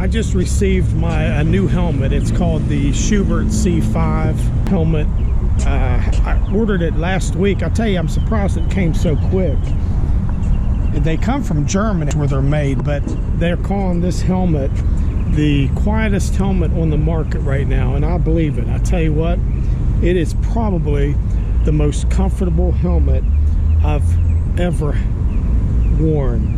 I just received a new helmet. It's called the Schuberth C5 Helmet. I ordered it last week. I'll tell you, I'm surprised it came so quick. They come from Germany where they're made, but they're calling this helmet the quietest helmet on the market right now, and I believe it. I tell you what, it is probably the most comfortable helmet I've ever worn.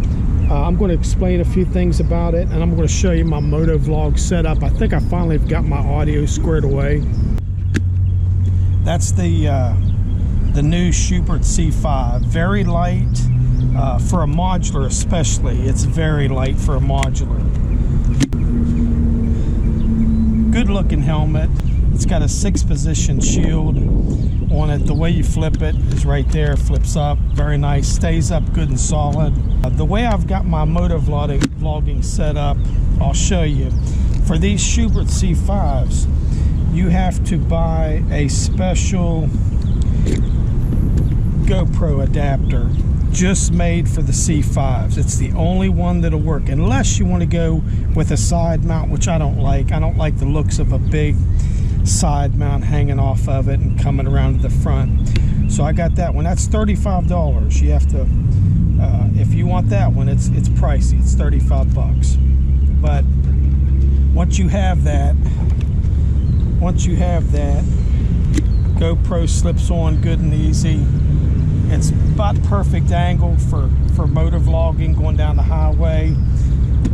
I'm going to explain a few things about it, and I'm going to show you my Motovlog setup. I think I finally have got my audio squared away. That's the new Schuberth C5. Very light for a modular, especially. It's very light for a modular. Good looking helmet. It's got a 6-position shield on it. The way you flip it is right there. Flips up. Very nice. Stays up good and solid. The way I've got my motovlogging set up, I'll show you. For these Schuberth C5s, you have to buy a special GoPro adapter just made for the C5s. It's the only one that'll work, unless you want to go with a side mount, which I don't like. I don't like the looks of a big side mount hanging off of it and coming around to the front. So I got that one. That's $35. You have to, if you want that one, it's pricey. It's 35 bucks. But once you have that, GoPro slips on good and easy. It's about perfect angle for motovlogging, going down the highway.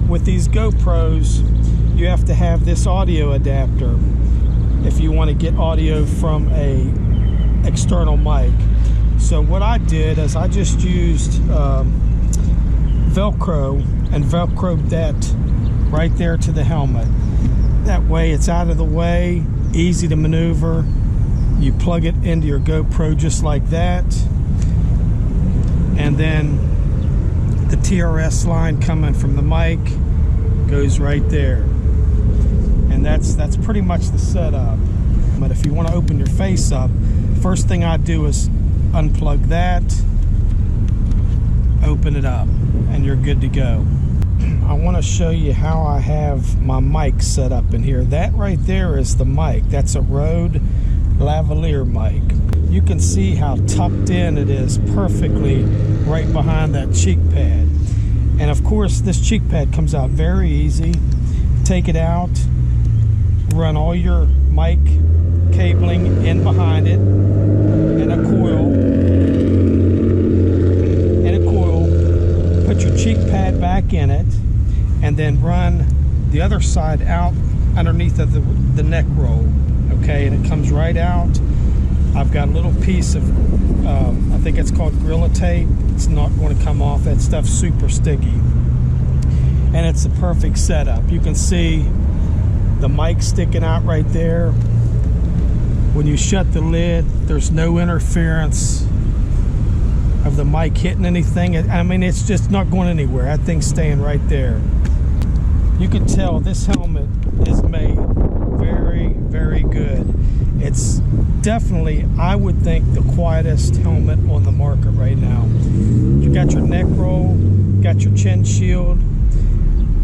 With these GoPros, you have to have this audio adapter if you want to get audio from a external mic. So what I did is I just used Velcro and Velcroed that right there to the helmet. That way it's out of the way, easy to maneuver. You plug it into your GoPro just like that, and then the TRS line coming from the mic goes right there. And that's pretty much the setup. But if you want to open your face up, first thing I do is unplug that, open it up, and you're good to go. I want to show you how I have my mic set up in here. That right there is the mic. That's a Rode lavalier mic. You can see how tucked in it is perfectly right behind that cheek pad. And of course, this cheek pad comes out very easy. Take it out, run all your mic cabling in behind it, and a coil, put your cheek pad back in it, and then run the other side out underneath of the neck roll. Okay, and it comes right out. I've got a little piece of, I think it's called Gorilla Tape. It's not going to come off. That stuff's super sticky. And it's a perfect setup. You can see the mic sticking out right there. When you shut the lid, there's no interference of the mic hitting anything. I mean, it's just not going anywhere. That thing's staying right there. You can tell this helmet is made very, very good. It's definitely, I would think, the quietest helmet on the market right now. You got your neck roll, got your chin shield,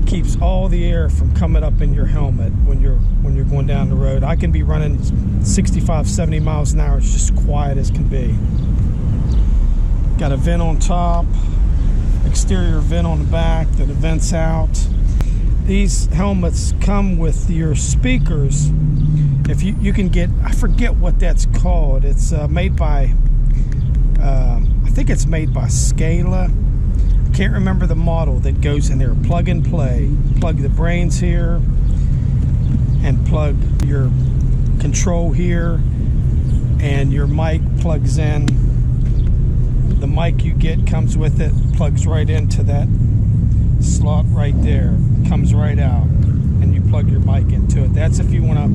keeps all the air from coming up in your helmet when you're going down the road. I can be running 65, 70 miles an hour. It's just quiet as can be. Got a vent on top, exterior vent on the back that vents out. These helmets come with your speakers. If you can get, I forget what that's called. It's made by, I think it's made by Scala. I can't remember the model that goes in there. Plug and play. Plug the brains here and plug your control here, and your mic plugs in. The mic you get comes with it, plugs right into that slot right there, comes right out, and you plug your mic into it. That's if you want to,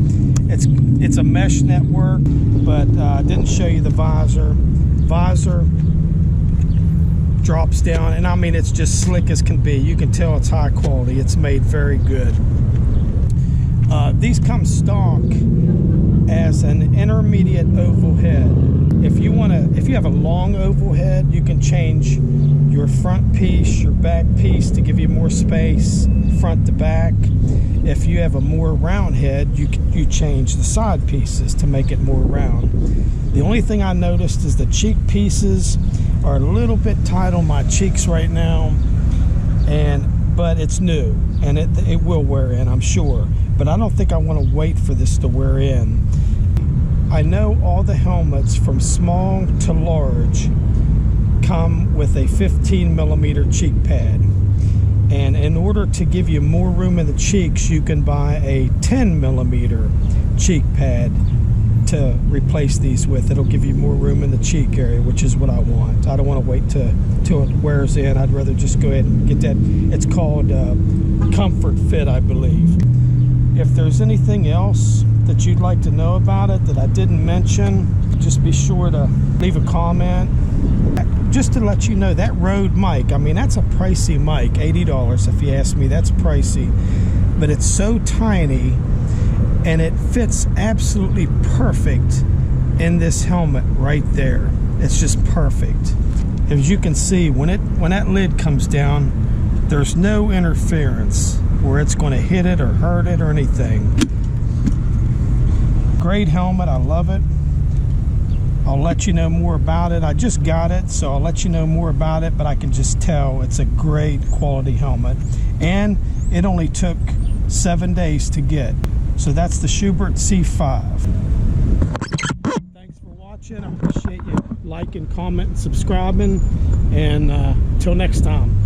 it's a mesh network, but I didn't show you the visor. Visor drops down, and I mean, it's just slick as can be. You can tell it's high quality. It's made very good. These come stock as an intermediate oval head. If you have a long oval head, you can change your front piece, your back piece to give you more space, front to back. If you have a more round head, you change the side pieces to make it more round. The only thing I noticed is the cheek pieces are a little bit tight on my cheeks right now, but it's new and it will wear in, I'm sure. But I don't think I want to wait for this to wear in. I know all the helmets from small to large come with a 15mm cheek pad, and in order to give you more room in the cheeks, you can buy a 10mm cheek pad to replace these with. It'll give you more room in the cheek area, which is what I want. I don't want to wait till it wears in. I'd rather just go ahead and get that. It's called Comfort Fit, I believe. If there's anything else that you'd like to know about it that I didn't mention, just be sure to leave a comment. Just to let you know, that Rode mic, I mean, that's a pricey mic, $80 if you ask me. That's pricey, but it's so tiny and it fits absolutely perfect in this helmet right there. It's just perfect. As you can see, when that lid comes down, there's no interference where it's going to hit it or hurt it or anything. Great helmet, I love it. I'll let you know more about it. I just got it, so I'll let you know more about it, but I can just tell it's a great quality helmet. And it only took 7 days to get. So that's the Schuberth C5. Thanks for watching. I appreciate you liking, commenting, subscribing, and till next time.